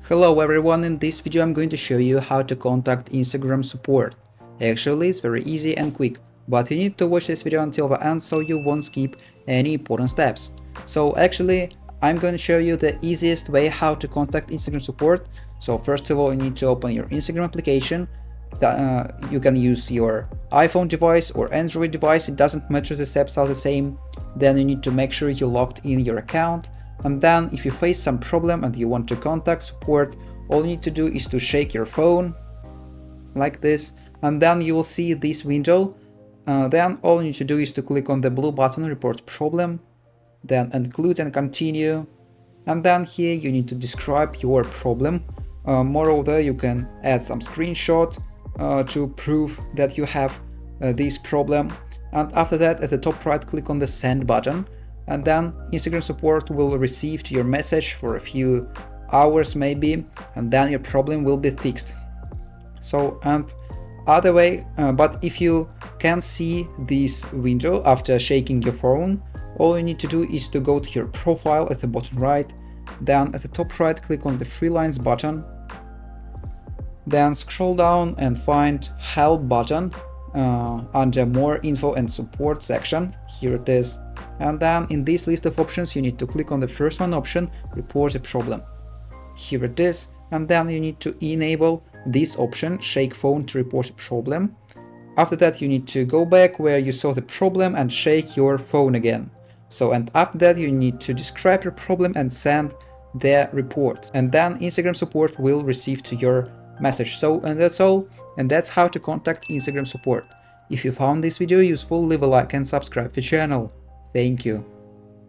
Hello everyone, in this video I'm going to show you how to contact Instagram support. Actually, it's very easy and quick, but you need to watch this video until the end so you won't skip any important steps. So actually, I'm going to show you the easiest way how to contact Instagram support. So first of all, you need to open your Instagram application. You can use your iPhone device or Android device, it doesn't matter, the steps are the same. Then you need to make sure you logged in your account. And then if you face some problem and you want to contact support, all you need to do is to shake your phone like this, and then you will see this window. Then all you need to do is to click on the blue button report problem, then include and continue, and then here you need to describe your problem. Moreover, you can add some screenshot to prove that you have this problem, and after that at the top right click on the send button. And then Instagram support will receive your message for a few hours maybe, and then your problem will be fixed. So, and other way, but if you can't see this window after shaking your phone, all you need to do is to go to your profile at the bottom right, then at the top right click on the three lines button, then scroll down and find help button under more info and support section. Here it is. And then in this list of options you need to click on the first one option, report a problem. Here it is, and then you need to enable this option, shake phone to report a problem. After that you need to go back where you saw the problem and shake your phone again. So, and after that you need to describe your problem and send the report, and then Instagram support will receive to your message. So, and that's all, and that's how to contact Instagram support. If you found this video useful, leave a like and subscribe to the channel. Thank you.